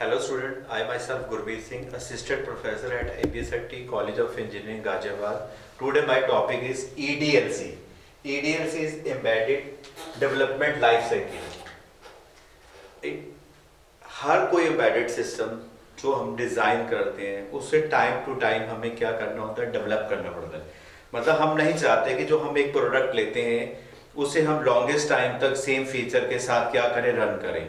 Hello student, I myself Gurmeet Singh, Assistant Professor at ABSAT College of Engineering, Ghaziabad. Today my topic is EDLC. EDLC is Embedded Development Life Cycle. हर कोई embedded system जो हम design करते हैं उससे time to time हमें क्या करना होता है, डेवलप करना पड़ता है। मतलब हम नहीं चाहते कि जो हम एक प्रोडक्ट लेते हैं उसे हम लॉन्गेस्ट टाइम तक सेम फीचर के साथ क्या करें, रन करें।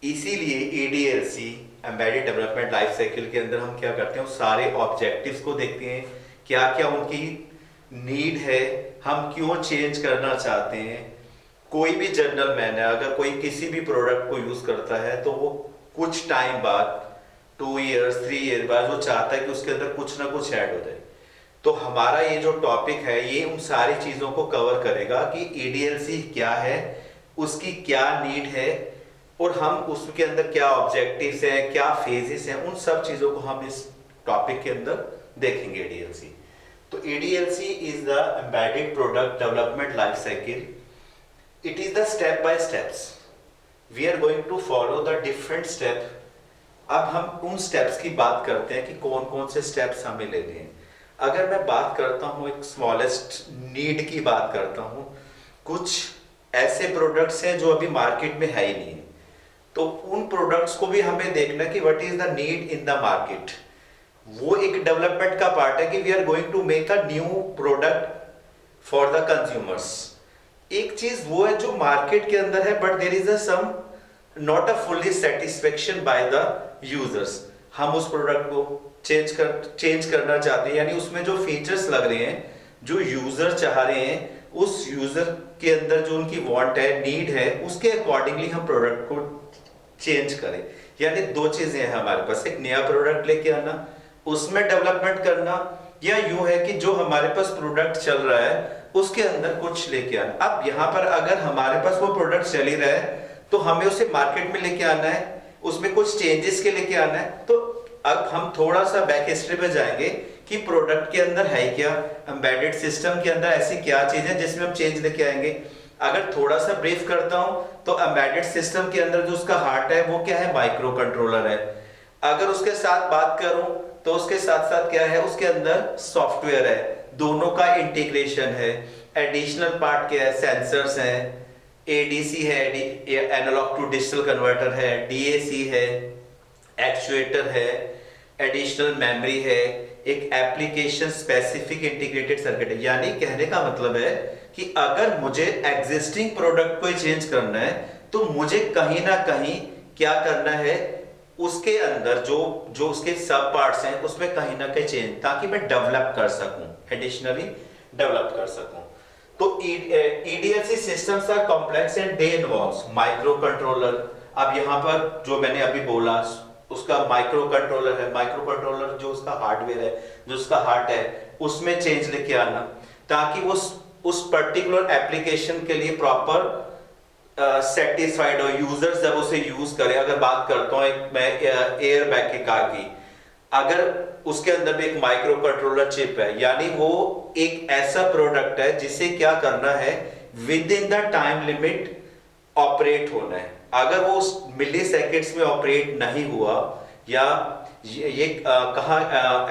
इसीलिए EDLC embedded development life cycle के अंदर हम क्या करते हैं, उस सारे ऑब्जेक्टिव्स को देखते हैं, क्या क्या उनकी नीड है, हम क्यों चेंज करना चाहते हैं। कोई भी जर्नल मैन है, अगर कोई किसी भी प्रोडक्ट को यूज करता है तो वो कुछ टाइम बाद 2 इयर्स 3 ईयर बाद वो चाहता है कि उसके अंदर कुछ ना कुछ ऐड हो जाए। तो हमारा ये जो टॉपिक है ये उन सारी चीजों को कवर करेगा कि EDLC क्या है, उसकी क्या नीड है और हम उसके अंदर क्या ऑब्जेक्टिव्स हैं, क्या फेजेस हैं, उन सब चीजों को हम इस टॉपिक के अंदर देखेंगे। EDLC तो EDLC is the embedded product development life cycle. It is the step by steps. We are going to follow the different step. अब हम उन steps की बात करते हैं कि कौन कौन से steps हमें लेने हैं। अगर मैं बात करता हूँ एक smallest need की बात करता हूँ, कुछ ऐसे products हैं जो अभी market में है ही नहीं है, तो उन products को भी हमें देखना कि what is the need in the market। वो एक development का part है कि we are going to make a new product for the consumers। एक चीज वो है जो मार्केट के अंदर है but there is a some not a fully satisfaction by the users. हम उस प्रोडक्ट को चेंज करना चाहते हैं, यानी उसमें जो फीचर्स लग रहे हैं, जो यूजर चाह रहे हैं, उस यूजर के अंदर जो उनकी वांट है, नीड है, उसके अकॉर्डिंगली हम प्रोडक्ट को चेंज करें। यानी दो चीजें हैं हमारे पास, एक नया प्रोडक्ट लेके आना, उसमें डेवलपमेंट करना, या यूं है कि जो हमारे पास प्रोडक्ट चल रहा है उसके अंदर कुछ लेके आना। अब यहाँ पर अगर हमारे पास वो प्रोडक्ट चल ही रहा है तो हमें उसे मार्केट में लेके आना है, उसमें कुछ चेंजेस के लेके आना है। तो अब हम थोड़ा सा बैक हिस्ट्री में जाएंगे कि प्रोडक्ट के अंदर है क्या, एम्बेडेड सिस्टम के अंदर ऐसी क्या चीज है जिसमें हम चेंज लेके आएंगे। अगर थोड़ा सा ब्रीफ करता हूं तो एम्बेडेड सिस्टम के अंदर जो उसका हार्ट है वो क्या है, माइक्रो कंट्रोलर है। अगर उसके साथ बात करूं तो उसके साथ साथ क्या है, उसके अंदर सॉफ्टवेयर है, दोनों का इंटीग्रेशन है। एडिशनल पार्ट क्या है, सेंसर्स हैं, ADC है, एनालॉग टू डिजिटल कन्वर्टर है, DAC है, एक्चुएटर है, एडिशनल मेमोरी है, एक एप्लीकेशन स्पेसिफिक इंटीग्रेटेड सर्किट है। यानी कहने का मतलब है कि अगर मुझे एग्जिस्टिंग प्रोडक्ट को चेंज करना है तो मुझे कहीं ना कहीं क्या करना है, उसके अंदर जो जो उसके सब पार्ट्स हैं उसमें कहीं ना कहीं चेंज, ताकि मैं डेवलप कर सकूं, एडिशनली डेवलप कर सकूं। तो EDLC systems are complex and they involves micro controller. अब यहाँ पर जो मैंने अभी बोला उसका माइक्रो कंट्रोलर है, माइक्रो कंट्रोलर जो उसका हार्डवेयर है, जो उसका हार्ट है, उसमें चेंज लेके आना ताकि वो उस पर्टिकुलर एप्लीकेशन के लिए प्रॉपर सेटिस्फाइड हो, यूजर्स जब उसे यूज करें। अगर बात करता हूं मैं एयर बैग की कार की, अगर उसके अंदर भी एक माइक्रो कंट्रोलर चिप है, यानी वो एक ऐसा प्रोडक्ट है जिसे क्या करना है, with in the time limit operate होना है। अगर वो मिली सेकेंड्स में ऑपरेट नहीं हुआ, या ये कहाँ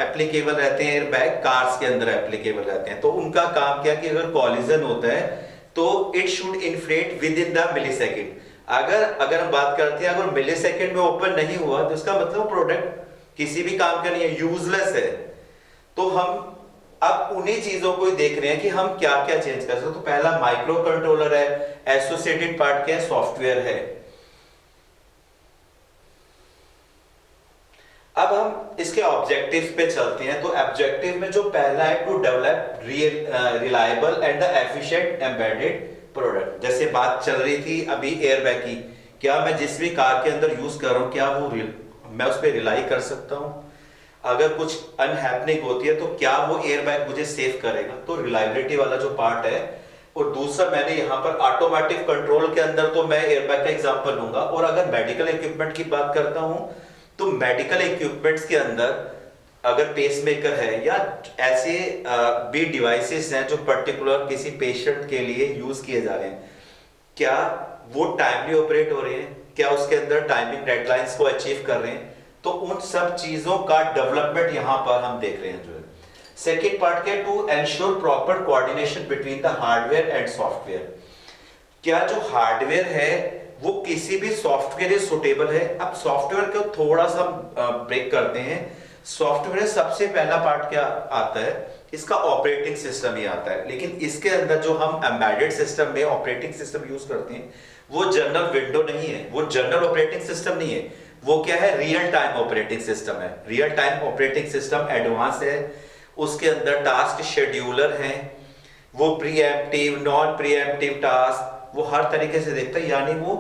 एप्लीकेबल रहते हैं, एयर बैग कार्स के अंदर एप्लीकेबल रहते हैं। तो उनका काम क्या कि अगर कॉलिजन होता है तो it should inflate within the millisecond. अगर हम बात करते हैं अगर मिली सेकेंड में ओपन नहीं हुआ तो इसका मतलब प्रोडक्ट किसी भी काम का नहीं है, यूजलेस है। तो हम अब उन्हीं चीजों को देख रहे हैं कि हम क्या क्या चेंज कर सकते। तो पहला माइक्रो कंट्रोलर है, एसोसिएटेड पार्ट क्या है, सॉफ्टवेयर है। अब हम इसके ऑब्जेक्टिव पे चलते हैं। तो ऑब्जेक्टिव में जो पहला है, to develop reliable and the efficient embedded product. जैसे बात चल रही थी अभी एयरबैग की, क्या मैं जिस भी कार के अंदर यूज कर रहा हूं क्या वो मैं उस पर रिलाई कर सकता हूं, अगर कुछ अनहैपनिंग होती है तो क्या वो एयरबैग मुझे सेव करेगा। तो रिलायबिलिटी वाला जो पार्ट है। और दूसरा मैंने यहाँ पर ऑटोमेटिक कंट्रोल के अंदर तो मैं एयरबैग का एग्जांपल लूंगा। और अगर मेडिकल इक्विपमेंट की बात करता हूं तो मेडिकल इक्विपमेंट्स के अंदर अगर पेसमेकर है या ऐसे भी डिवाइसेस हैं जो पर्टिकुलर किसी पेशेंट के लिए यूज किए जा रहे हैं, क्या वो टाइमली ऑपरेट हो रहे हैं, क्या उसके अंदर टाइमिंग डेडलाइंस को अचीव कर रहे हैं, तो उन सब चीजों का डेवलपमेंट यहाँ पर हम देख रहे हैं जो है। सेकेंड पार्ट क्या, to ensure proper coordination between the hardware and software. क्या जो हार्डवेयर है वो किसी भी सॉफ्टवेयर सुटेबल है। अब सॉफ्टवेयर को थोड़ा सा ब्रेक करते हैं। सॉफ्टवेयर सबसे पहला पार्ट क्या आता है, इसका ऑपरेटिंग सिस्टम ही आता है, लेकिन इसके अंदर जो हम एम्बेडेड सिस्टम में ऑपरेटिंग सिस्टम यूज करते हैं वो जनरल विंडो नहीं है, वो जनरल ऑपरेटिंग सिस्टम नहीं है, वो क्या है, रियल टाइम ऑपरेटिंग सिस्टम है। Real time operating system advance है, उसके अंदर टास्क शेड्यूलर हैं, वो प्रीएम्प्टिव नॉन प्रीएम्प्टिव टास्क वो हर तरीके से देखता है, यानी वो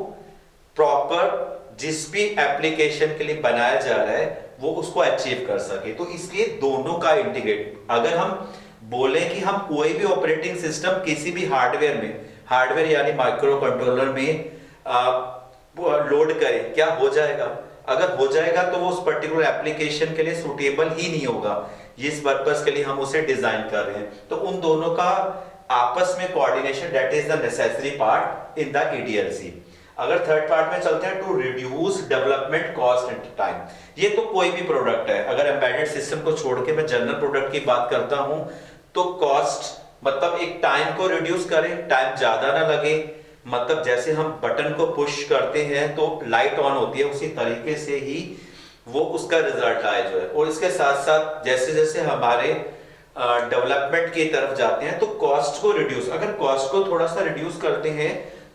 प्रॉपर जिस भी एप्लीकेशन के लिए बनाया जा रहा है वो उसको अचीव कर सके। तो इसलिए दोनों का इंटीग्रेट, अगर हम बोले कि हम कोई भी ऑपरेटिंग सिस्टम किसी भी हार्डवेयर में, हार्डवेयर यानी माइक्रो कंट्रोलर में लोड करें, क्या हो जाएगा, अगर हो जाएगा तो वो उस पर्टिकुलर एप्लीकेशन के लिए सूटेबल ही नहीं होगा जिस पर्पस के लिए हम उसे डिजाइन कर रहे हैं। तो उन दोनों का आपस में coordination, that is the necessary part in the EDLC. अगर थर्ड पार्ट में चलते हैं, to reduce development cost and time. ये तो कोई भी प्रोडक्ट है, अगर एम्बेडेड सिस्टम को छोड़ के मैं जनरल प्रोडक्ट की बात करता हूं तो कॉस्ट मतलब एक टाइम को रिड्यूस करें, टाइम ज्यादा ना लगे, मतलब जैसे हम बटन को पुश करते हैं तो लाइट ऑन होती है, उसी तरीके से ही वो उसका रिजल्ट आए जो है। और इसके साथ साथ जैसे जैसे हमारे डेवलपमेंट की तरफ जाते हैं तो कॉस्ट को रिड्यूस, अगर कॉस्ट को थोड़ा सा रिड्यूस करते हैं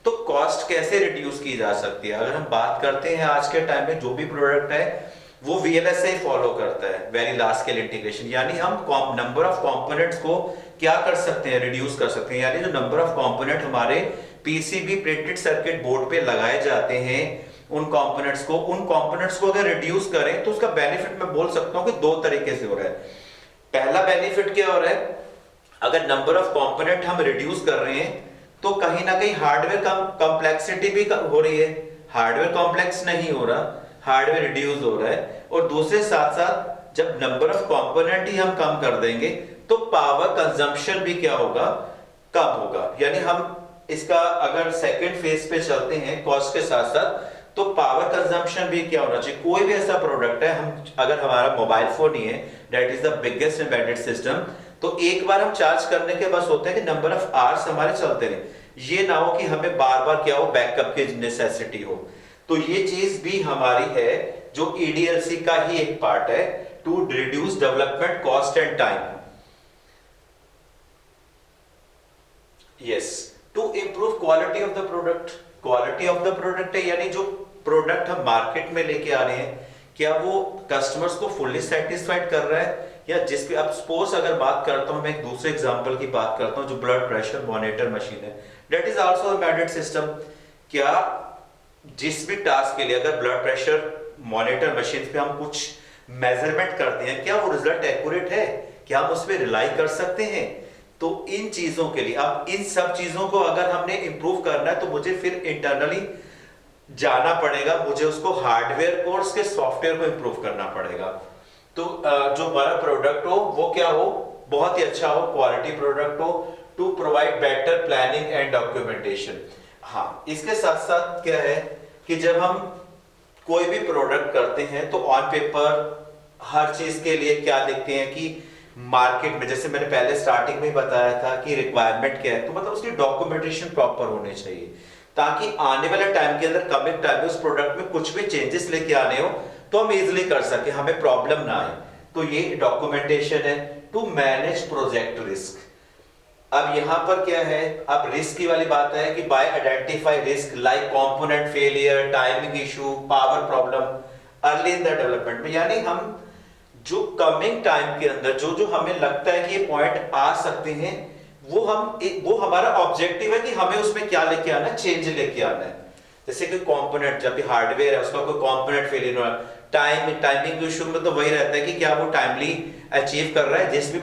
तो कॉस्ट कैसे रिड्यूस की जा सकती है। अगर हम बात करते हैं आज के टाइम में जो भी प्रोडक्ट है वो वीएलएसआई फॉलो करता है, वेरी लार्ज स्केल इंटीग्रेशन, यानी हम नंबर ऑफ कंपोनेंट्स को क्या कर सकते हैं, रिड्यूस कर सकते हैं। यानी जो नंबर ऑफ कंपोनेंट हमारे पीसीबी प्रिंटेड सर्किट बोर्ड पे लगाए जाते हैं उन कंपोनेंट्स को अगर रिड्यूस करें तो उसका बेनिफिट मैं बोल सकता हूं कि दो तरीके से हो रहा है। पहला बेनिफिट क्या हो रहा है, अगर नंबर ऑफ कंपोनेंट हम रिड्यूस कर रहे हैं तो कहीं ना कहीं हार्डवेयर कॉम्प्लेक्सिटी भी हो रही है, हार्डवेयर कॉम्प्लेक्स नहीं हो रहा, हार्डवेयर रिड्यूस हो रहा है। और दूसरे साथ साथ जब नंबर ऑफ कंपोनेंट ही हम कम कर देंगे तो पावर कंजम्पशन भी क्या होगा, कम होगा। यानी हम इसका अगर सेकंड फेज पे चलते हैं कॉस्ट के साथ साथ, तो पावर कंजम्पशन भी क्या होना चाहिए। कोई भी ऐसा प्रोडक्ट है, हम अगर हमारा मोबाइल फोन ही है, that is the biggest embedded system, तो एक बार हम चार्ज करने के बस होते हैं कि नंबर ऑफ आवर्स हमारे चलते रहे, ये ना हो कि हमें बार बार क्या हो, बैकअप की नेसेसिटी हो। तो ये चीज भी हमारी है जो ईडीएलसी का ही एक पार्ट है, to reduce development cost and time. Yes, to improve quality of the product. Quality of the product है यानी जो प्रोडक्ट हम मार्केट में लेके आ रहे हैं क्या वो कस्टमर्स को फुल्ली सेटिस्फाइड कर रहा है, या जिसके अब सपोज अगर बात करता हूं, मैं एक दूसरे एग्जांपल की बात करता हूं, जो ब्लड प्रेशर मॉनिटर मशीन है, that is also embedded system. क्या जिस भी टास्क के लिए अगर ब्लड प्रेशर मॉनिटर मशीन पे हम कुछ मेजरमेंट करते हैं, क्या वो रिजल्ट एक्यूरेट है, क्या हम उस पर रिलाई कर सकते हैं। तो इन चीजों के लिए, अब इन सब चीजों को अगर हमने इंप्रूव करना है तो मुझे फिर इंटरनली जाना पड़ेगा, मुझे उसको हार्डवेयर को और उसके सॉफ्टवेयर को इंप्रूव करना पड़ेगा। तो जो हमारा प्रोडक्ट हो वो क्या हो, बहुत ही अच्छा हो, क्वालिटी प्रोडक्ट हो, to provide better planning and documentation. हाँ, इसके साथ साथ क्या है कि जब हम कोई भी प्रोडक्ट करते हैं तो ऑन पेपर हर चीज के लिए क्या लिखते हैं कि मार्केट में, जैसे मैंने पहले स्टार्टिंग में बताया था कि रिक्वायरमेंट क्या है, तो मतलब उसकी डॉक्यूमेंटेशन प्रॉपर होनी चाहिए, ताकि आने वाले टाइम के अंदर, कमिंग टाइम में उस प्रोडक्ट में कुछ भी चेंजेस लेके आने हो तो हम इजिली कर सके, हमें प्रॉब्लम ना आए। तो ये डॉक्यूमेंटेशन है। To manage project risk. अब यहां पर क्या है, अब रिस्क की वाली बात है कि by identify risk like component failure, timing issue, power problem early in the development में, यानी हम जो कमिंग टाइम के अंदर जो जो हमें लगता है कि ये पॉइंट आ सकते हैं, वो हमारा ऑब्जेक्टिव है कि हमें उसमें क्या लेके आना है, चेंज लेके आना है। जैसे कि कंपोनेंट, जब भी हार्डवेयर है उसका कोई कंपोनेंट फेलियर हो, टाइमिंग इशू में तो वही रहता है कि क्या वो टाइमली अचीव कर रहा है, जिस भी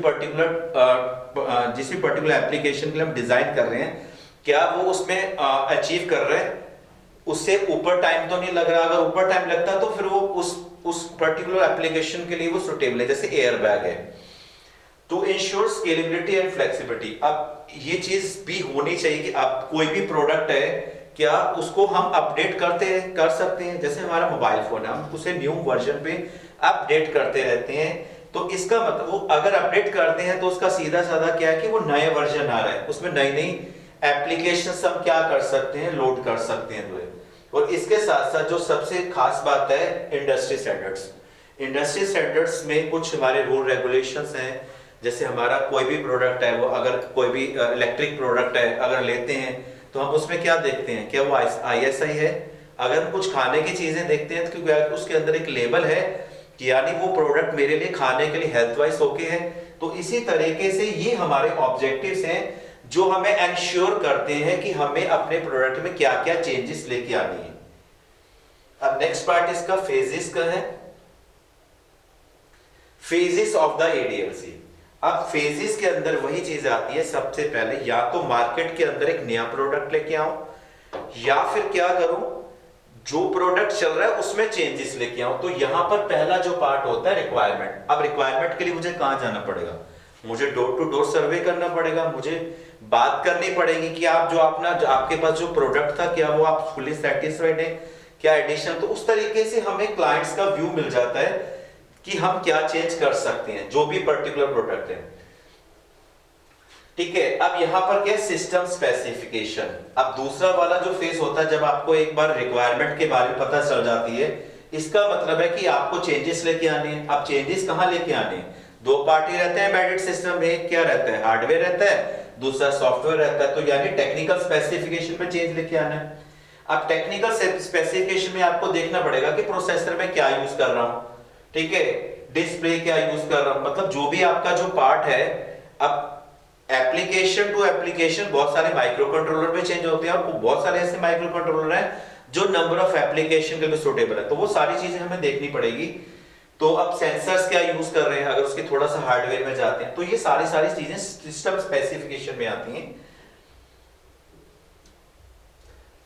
पर्टिकुलर एप्लीकेशन के लिए हम डिजाइन कर रहे हैं, क्या वो उसमें अचीव कर रहा है, उससे ऊपर टाइम तो नहीं लग रहा। अगर ऊपर टाइम लगता है तो फिर वो उस पर्टिकुलर एप्लीकेशन के लिए वो सुटेबल है, जैसे एयर बैग है। To ensure scalability and flexibility. अब ये चीज भी होनी चाहिए कि अब कोई भी प्रोडक्ट है, क्या उसको हम अपडेट कर सकते हैं? जैसे हमारा मोबाइल फोन है, हम उसे न्यू वर्जन पे अपडेट करते रहते हैं, तो इसका मतलब वो अगर अपडेट करते हैं तो उसका सीधा साधा क्या है कि वो नए वर्जन आ रहा है, उसमें नई नई एप्लीकेशंस हम क्या कर सकते हैं, लोड कर सकते हैं। और इसके साथ साथ जो सबसे खास बात है, इंडस्ट्री स्टैंडर्ड्स। इंडस्ट्री स्टैंडर्ड्स में कुछ हमारे रूल रेगुलेशंस हैं। जैसे हमारा कोई भी प्रोडक्ट है, वो अगर कोई भी इलेक्ट्रिक प्रोडक्ट है अगर लेते हैं, तो हम उसमें क्या देखते हैं, क्या वो ISI है? अगर हम कुछ खाने की चीजें देखते हैं तो क्योंकि उसके अंदर एक लेबल है कि यानी वो प्रोडक्ट मेरे लिए खाने के लिए हेल्थ वाइज ओके है। तो इसी तरीके से ये हमारे ऑब्जेक्टिव्स हैं जो हमें एंश्योर करते हैं कि हमें अपने प्रोडक्ट में क्या क्या चेंजेस लेके आनी है। अब नेक्स्ट पार्ट इसका फेजेस का है, फेजेस ऑफ द ADLC। अब फेजेस के अंदर वही चीज आती है, सबसे पहले या तो मार्केट के अंदर एक नया प्रोडक्ट लेके आऊं, या फिर क्या करूं, जो प्रोडक्ट चल रहा है उसमें चेंजेस लेके आऊं। तो यहां पर पहला जो पार्ट होता है रिक्वायरमेंट। अब रिक्वायरमेंट के लिए मुझे कहां जाना पड़ेगा? मुझे डोर टू डोर सर्वे करना पड़ेगा, मुझे बात करनी पड़ेगी कि आप जो आपके पास जो प्रोडक्ट था क्या वो आप फुली सेटिस्फाइड है, क्या एडिशन। तो उस तरीके से हमें क्लाइंट्स का व्यू मिल जाता है कि हम क्या चेंज कर सकते हैं जो भी पर्टिकुलर प्रोडक्ट है। ठीक है, अब यहां पर क्या है, सिस्टम स्पेसिफिकेशन। अब दूसरा वाला जो फेज होता है, जब आपको एक बार रिक्वायरमेंट के बारे में पता चल जाती है, इसका मतलब है कि आपको चेंजेस लेके आने हैं। अब चेंजेस कहां लेके आने हैं? दो पार्टी रहते हैं एम्बेडेड सिस्टम में, क्या रहता है, हार्डवेयर रहता है, दूसरा सॉफ्टवेयर रहता है। तो यानी टेक्निकल स्पेसिफिकेशन में चेंज लेके आना है। अब टेक्निकल स्पेसिफिकेशन में आपको देखना पड़ेगा कि प्रोसेसर में क्या यूज कर रहा हूं, ठीक है, डिस्प्ले क्या यूज कर रहा हूं, मतलब जो भी आपका जो पार्ट है। अब एप्लीकेशन टू एप्लीकेशन बहुत सारे माइक्रो कंट्रोलर में चेंज होते हैं, और बहुत सारे ऐसे माइक्रो कंट्रोलर हैं जो नंबर ऑफ एप्लीकेशन के लिए सूटेबल है। तो वो सारी चीजें हमें देखनी पड़ेगी। तो अब सेंसर्स क्या यूज कर रहे हैं, अगर उसके थोड़ा सा हार्डवेयर में जाते हैं, तो ये सारी चीजें सिस्टम स्पेसिफिकेशन में आती हैं।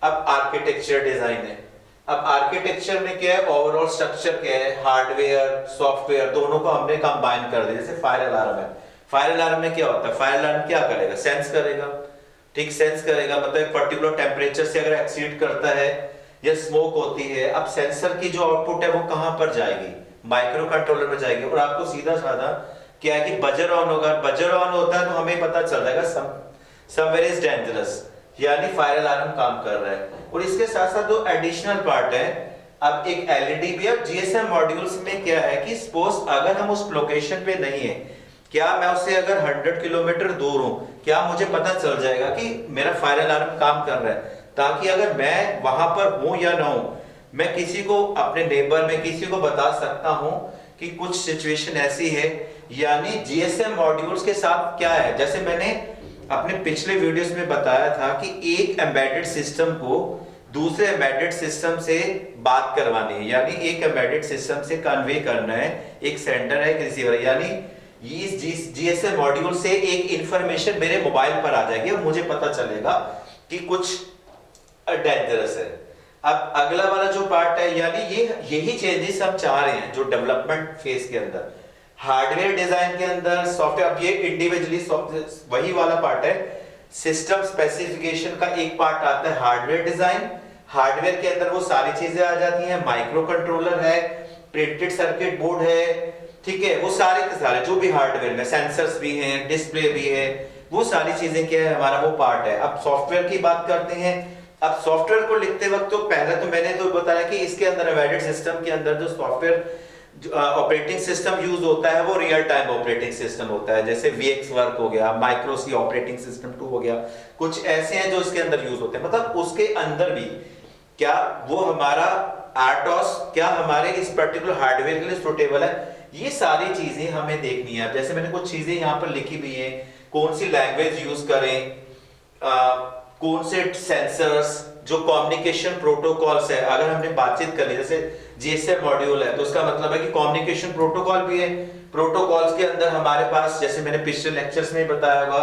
अब आर्किटेक्चर डिजाइन है। अब आर्किटेक्चर में क्या है, ओवरऑल स्ट्रक्चर क्या है, हार्डवेयर सॉफ्टवेयर दोनों को हमने कंबाइन कर दिया। जैसे फायर अलार्म है, फायर अलार्म में क्या होता है, फायर अलार्म क्या करेगा, सेंस करेगा, ठीक, सेंस करेगा, मतलब पर्टिकुलर टेम्परेचर से अगर एक्सीड करता है या स्मोक होती है, अब सेंसर की जो आउटपुट है वो कहां पर जाएगी, माइक्रो कंट्रोलर में जाएगी। और आपको सीधा साधा क्या है कि बजर ऑन होगा, बजर ऑन होता है तो हमें पता चल जाएगा समवेयर इज डेंजरस, यानी फायर अलार्म काम कर रहा है। और इसके साथ साथ जो एडिशनल पार्ट है, अब एक एलईडी भी है। GSM मॉड्यूल्स में क्या है कि सपोज अगर हम उस लोकेशन पे नहीं है, क्या मैं उससे अगर 100 किलोमीटर दूर हूं, क्या मुझे पता चल जाएगा कि मेरा फायर अलार्म काम कर रहा है, ताकि अगर मैं वहां पर हूं या ना हूं, मैं किसी को, अपने नेबर में किसी को बता सकता हूं कि कुछ सिचुएशन ऐसी है। यानी GSM मॉड्यूल्स के साथ क्या है, जैसे मैंने अपने पिछले वीडियोस में बताया था कि एक एम्बेडेड सिस्टम को दूसरे एम्बेडेड सिस्टम से बात करवानी है, यानी एक एम्बेडेड सिस्टम से कन्वे करना है, एक सेंडर है एक रिसीवर है, यानी इस GSM मॉड्यूल से एक इंफॉर्मेशन मेरे मोबाइल पर आ जाएगी और मुझे पता चलेगा कि कुछ डेंजरस है। अब अगला वाला जो पार्ट है, यानी यही चेंजेस हम चाह रहे हैं जो डेवलपमेंट फेज के अंदर, हार्डवेयर डिजाइन के अंदर, सॉफ्टवेयर। अब ये इंडिविजुअली वही वाला पार्ट है, सिस्टम स्पेसिफिकेशन का एक पार्ट आता है हार्डवेयर डिजाइन। हार्डवेयर के अंदर वो सारी चीजें आ जाती हैं, माइक्रो कंट्रोलर है, प्रिंटेड सर्किट बोर्ड है, ठीक है, वो सारे के सारे जो भी हार्डवेयर में सेंसर्स भी हैं, डिस्प्ले भी है, वो सारी चीजें क्या है, हमारा वो पार्ट है। अब सॉफ्टवेयर की बात करते हैं। अब सॉफ्टवेयर को लिखते वक्त तो पहले तो मैंने तो बताया कि इसके अंदर एम्बेडेड सिस्टम के अंदर जो सॉफ्टवेयर ऑपरेटिंग सिस्टम यूज होता है वो रियल टाइम ऑपरेटिंग सिस्टम होता है, जैसे VxWorks हो गया, माइक्रो C ऑपरेटिंग सिस्टम 2 हो गया, कुछ ऐसे हैं जो इसके अंदर यूज होते हैं। मतलब उसके अंदर भी क्या वो हमारा आर्टोस क्या हमारे इस पर्टिकुलर हार्डवेयर के लिए सुटेबल है, ये सारी चीजें हमें देखनी है। जैसे मैंने कुछ चीजें यहाँ पर लिखी हुई है, कौन सी लैंग्वेज यूज करें, कौन से सेंसर्स, जो कम्युनिकेशन प्रोटोकॉल्स है, अगर हमने बातचीत कर ली, जैसे GSM मॉड्यूल है तो उसका मतलब है कि कम्युनिकेशन प्रोटोकॉल भी है। प्रोटोकॉल्स के अंदर हमारे पास, जैसे मैंने पिछले लेक्चर्स में बताया होगा,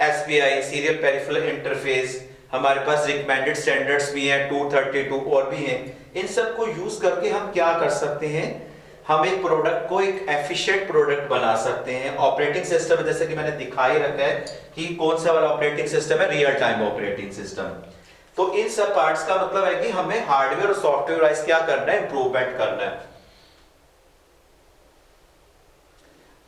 SPI सीरियल पेरिफेरल इंटरफेस, हमारे पास रिकमेंडेड स्टैंडर्ड्स भी हैं 232 और भी हैं। इन सब को यूज करके हम क्या कर सकते हैं, हम एक प्रोडक्ट को एक एफिशिएंट प्रोडक्ट बना सकते हैं। ऑपरेटिंग सिस्टम जैसे कि मैंने दिखाई रखा है कि कौन सा वाला ऑपरेटिंग सिस्टम है, रियल टाइम ऑपरेटिंग सिस्टम। तो इन सब पार्ट्स का मतलब है कि हमें हार्डवेयर और सॉफ्टवेयर वाइज क्या करना है, इंप्रूवमेंट करना है।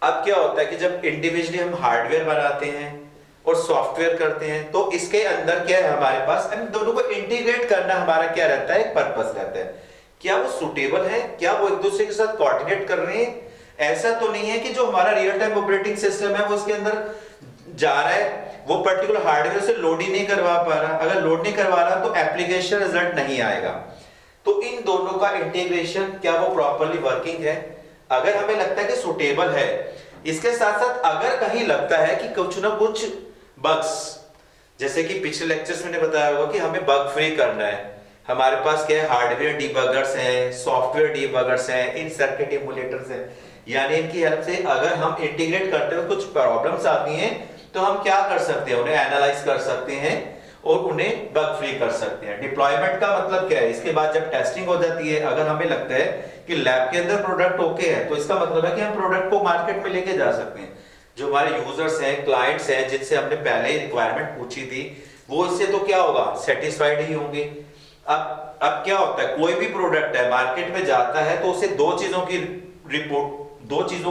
अब क्या होता है कि जब इंडिविजुअली हम हार्डवेयर बनाते हैं और सॉफ्टवेयर करते हैं, तो इसके अंदर क्या है हमारे पास, इन दोनों को इंटीग्रेट करना हमारा क्या रहता है, एक पर्पस रहता है। क्या वो सुटेबल है, क्या वो एक दूसरे के साथ कोऑर्डिनेट कर रहे हैं। ऐसा तो नहीं है कि जो हमारा रियल टाइम ऑपरेटिंग सिस्टम है वो उसके अंदर जा रहा है, वो पर्टिकुलर हार्डवेयर से लोड ही नहीं करवा पा रहा। अगर लोड नहीं करवा रहा तो एप्लीकेशन रिजल्ट नहीं आएगा। तो इन दोनों का इंटीग्रेशन क्या वो प्रॉपरली वर्किंग है, अगर हमें लगता है कि सुटेबल है। इसके साथ साथ अगर कहीं लगता है कि कुछ ना कुछ बग्स, जैसे कि पिछले लेक्चर्स में बताया होगा कि हमें बग फ्री करना है, हमारे पास क्या है, हार्डवेयर डीबगर्स हैं, सॉफ्टवेयर डीबगर्स हैं, इन सर्किट इमुलेटर्स हैं, यानी इनकी हेल्प से अगर हम इंटीग्रेट करते हुए कुछ प्रॉब्लम्स आती हैं तो हम क्या कर सकते हैं, उन्हें एनालाइज कर सकते हैं और उन्हें बग फ्री कर सकते हैं। डिप्लॉयमेंट का मतलब क्या है, इसके बाद जब टेस्टिंग हो जाती है, अगर हमें लगता है कि लैब के अंदर प्रोडक्ट ओके है, तो इसका मतलब है कि हम प्रोडक्ट को मार्केट में लेके जा सकते हैं। जो हमारे यूजर्स हैं, क्लाइंट्स हैं, जिनसे हमने पहले ही रिक्वायरमेंट पूछी थी, वो इससे तो क्या होगा, सेटिस्फाइड ही होंगे। अब क्या होता है, कोई भी प्रोडक्ट है मार्केट में जाता है तो उसे दो चीजों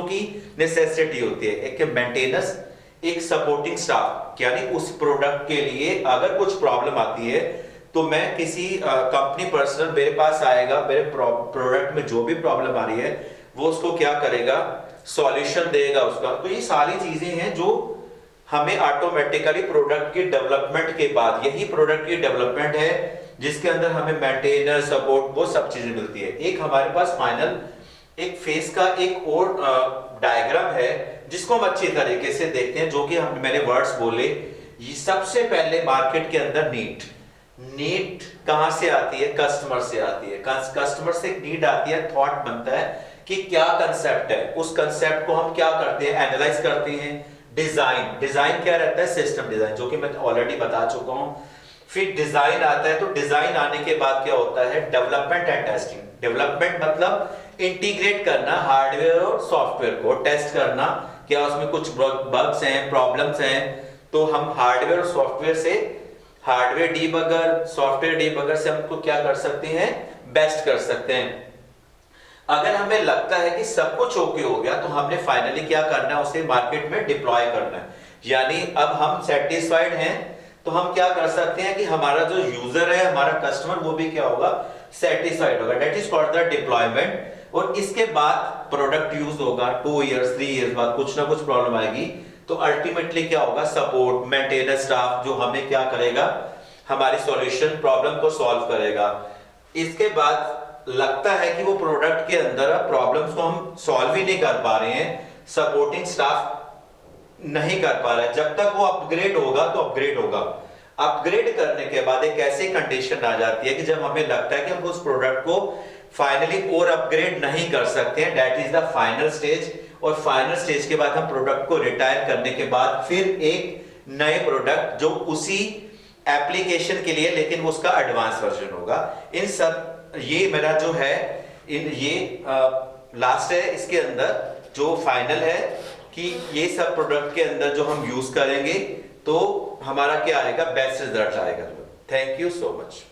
की नेसेसिटी होती है, एक मेंटेनेंस, एक सपोर्टिंग स्टाफ। यानी उस प्रोडक्ट के लिए अगर कुछ प्रॉब्लम आती है तो मैं किसी कंपनी पर्सनल मेरे पास आएगा, मेरे प्रोडक्ट में जो भी प्रॉब्लम आ रही है वो उसको क्या करेगा, सॉल्यूशन देगा उसका। तो ये सारी चीजें हैं जो हमें ऑटोमेटिकली प्रोडक्ट के डेवलपमेंट के बाद, यही प्रोडक्ट की डेवलपमेंट है जिसके अंदर हमें मेंटेनेंस, सपोर्ट, वो सब चीजें मिलती है। एक हमारे पास फाइनल एक फेस का एक और डायग्राम है जिसको हम अच्छी तरीके से देखते हैं, जो कि मैंने वर्ड्स बोले। ये सबसे पहले मार्केट के अंदर नीड कहां से आती है, कस्टमर से आती है। कस्टमर से नीड आती है, थॉट बनता है कि क्या कंसेप्ट है, उस कंसेप्ट को हम क्या करते हैं, एनालाइज करते हैं। डिजाइन क्या रहता है, सिस्टम डिजाइन, जो कि मैं ऑलरेडी बता चुका हूं। फिर डिजाइन आता है, तो डिजाइन आने के बाद क्या होता है, डेवलपमेंट एंड टेस्टिंग। डेवलपमेंट मतलब इंटीग्रेट करना हार्डवेयर और सॉफ्टवेयर को, टेस्ट करना क्या उसमें कुछ बग्स हैं, प्रॉब्लम्स हैं, तो हम हार्डवेयर और सॉफ्टवेयर से, हार्डवेयर डीबगर, सॉफ्टवेयर डीबगर से हमको क्या कर सकते हैं, बेस्ट कर सकते हैं। अगर हमें लगता है कि सब कुछ ओके हो गया तो हमने फाइनली क्या करना है, उसे मार्केट में डिप्लॉय करना है। यानी अब हम सेटिस्फाइड हैं तो हम क्या कर सकते हैं कि हमारा जो यूजर है, हमारा कस्टमर, वो भी क्या होगा, सेटिस्फाइड होगा। That is called the deployment. और इसके बाद प्रोडक्ट यूज होगा, 2 इयर्स 3 इयर्स बाद कुछ ना कुछ प्रॉब्लम आएगी, तो अल्टीमेटली क्या होगा, सपोर्ट, मेंटेनेंस स्टाफ जो हमें क्या करेगा, हमारी सॉल्यूशन प्रॉब्लम को सॉल्व करेगा। इसके बाद लगता है कि वो प्रोडक्ट के अंदर प्रॉब्लम्स को हम सॉल्व ही नहीं कर पा रहे हैं, सपोर्टिंग स्टाफ नहीं कर पा रहा है, जब तक वो अपग्रेड होगा तो अपग्रेड होगा। अपग्रेड करने के बाद एक ऐसी कंडीशन आ जाती है कि जब हमें लगता है कि हम उस प्रोडक्ट को फाइनली और अपग्रेड नहीं कर सकते हैं, that is the final stage. और फाइनल स्टेज के बाद हम प्रोडक्ट को रिटायर करने के बाद फिर एक नए प्रोडक्ट जो उसी एप्लीकेशन के लिए, लेकिन उसका एडवांस वर्जन होगा। इन सब, ये मेरा जो है, ये लास्ट है, इसके अंदर जो फाइनल है कि ये सब प्रोडक्ट के अंदर जो हम यूज करेंगे तो हमारा क्या आएगा, बेस्ट रिजल्ट आएगा। Thank you so much.